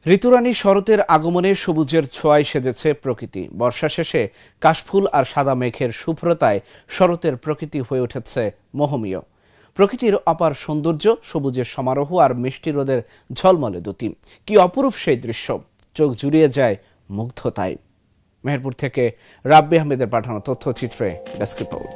ঋতুরানী শরতের আগমনে সবুজের ছোঁয়ায় সেজেছে প্রকৃতি। বর্ষা শেষে কাশফুল আর সাদা মেঘের শুভ্রতায় শরতের প্রকৃতি হয়ে উঠেছে মোহমীয়। প্রকৃতির অপার সৌন্দর্য, সবুজের সমারোহ আর মিষ্টি রোদের ঝলমলে দ্যুতি, কি অপরূপ সেই দৃশ্য, চোখ জুড়িয়ে যায় মুগ্ধতায়। মেহেরপুর থেকে রাব্বি আহমেদের পাঠানো তথ্যচিত্রে ডেস্ক রিপোর্ট।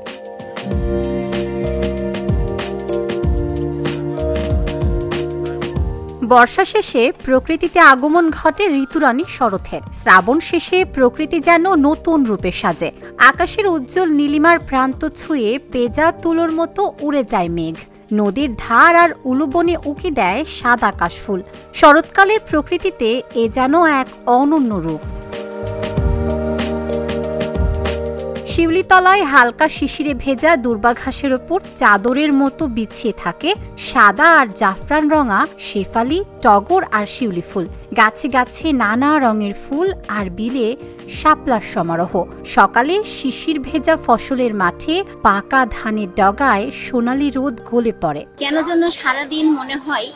বর্ষা শেষে প্রকৃতিতে আগমন ঘটে ঋতুরানী শরতের। শ্রাবণ শেষে প্রকৃতি যেন নতুন রূপে সাজে। আকাশের উজ্জ্বল নীলিমার প্রান্ত ছুঁয়ে পেঁজা তুলোর মতো উড়ে যায় মেঘ। নদীর ধার আর উলুবনে উকি দেয় সাদা কাশফুল। শরৎকালের প্রকৃতিতে এ যেন এক অনন্য রূপ। শিউলিতলায় হালকা শিশিরে ভেজা দুর্বাঘাসের ওপর চাদরের মতো বিছিয়ে থাকে সাদা আর জাফরান রঙা শেফালি, টগর আর শিউলি ফুল। গাছে গাছে নানা রঙের ফুল আর বিলে শাপলার সমারোহ। সকালে শিশির ভেজা ফসলের মাঠে পাকা ধানের ডগায় সোনালি রোদ গলে পড়ে। কেন যেন সারাদিন মনে হয়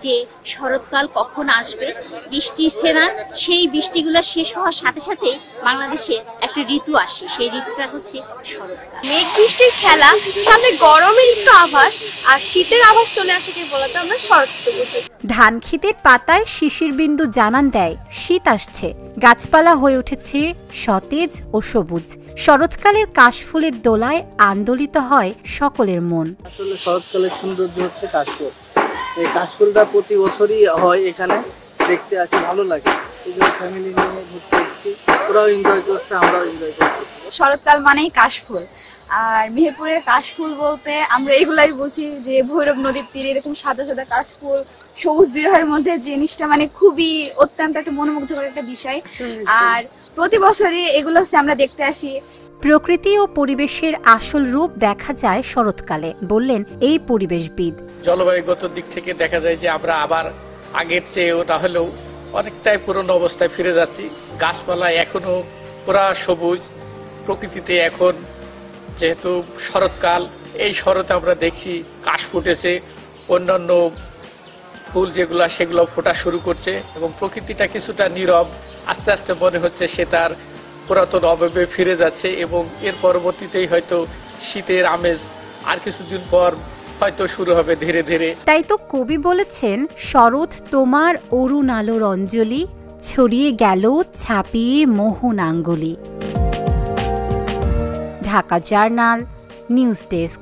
যে শরৎকাল কখন আসবে। বৃষ্টি সেনা, সেই বৃষ্টিগুলো শেষ হওয়ার সাথে সাথে বাংলাদেশে একটা ঋতু আসে, সেই ঋতুটা হচ্ছে শরৎকাল। মেঘ বৃষ্টির খেলা, সাথে গরমের একটু আভাস আর শীতের আভাস চলে আসাকে বলতে আমরা শরৎ ঋতু বুঝি। ধান ক্ষেতের পাতায় শিশির বিন্দু জানান দেয় শীত আসছে। গাছপালা হয়ে উঠেছে সতেজ ও সবুজ। শরৎকালের কাশফুলের দোলায় আন্দোলিত হয় সকলের মন। আসলে শরৎকালের সৌন্দর্য হচ্ছে কাশফুল। এই কাশফুলটা প্রতি বছরই হয়, এখানে দেখতে আসি, ভালো লাগে। এই জন্য ফ্যামিলি নিয়ে ঘুরতে এসেছি, ওরাও এনজয় করছে, আমরাও এনজয় করছি। শরৎকাল মানেই কাশফুল, আর মেহেরপুরের কাশফুল বলতে আমরা এগুলাই বুঝি যে ভৈরব নদীর তীরে এরকম সাদা সাদা কাশফুল, সবুজ বিরহের মধ্যে জিনিসটা মানে খুবই অত্যন্ত একটা মনোমুগ্ধকর একটা বিষয়। আর প্রতি বছরই এগুলো হচ্ছে আমরা দেখতে আসি। প্রকৃতি ও পরিবেশের আসল রূপ দেখা যায় শরৎকালে, বললেন এই পরিবেশবিদ। জলবায়ুগত দিক থেকে দেখা যায় যে আমরা আবার আগের চেয়ে ওটা হলেও অনেকটাই পুরনো অবস্থায় ফিরে যাচ্ছি। গাছপালা এখনো পুরা সবুজ। প্রকৃতিতে এখন যেহেতু শরৎকাল, এই শরতে আমরা দেখছি কাশ ফুটেছে, অন্যান্য ফুল যেগুলো সেগুলো ফোটা শুরু করছে এবং প্রকৃতিটা কিছুটা নীরব। আস্তে আস্তে মনে হচ্ছে সে তার পুরাতন অভাবে ফিরে যাচ্ছে এবং এর পরবর্তীতেই হয়তো শীতের আমেজ আর কিছুদিন পর হয়তো শুরু হবে ধীরে ধীরে। তাই তো কবি বলেছেন, শরৎ তোমার অরুণ আলোর অঞ্জলি, ছড়িয়ে গেল ছাপিয়ে মোহন আঙ্গুলি। Dhaka journal, news desk.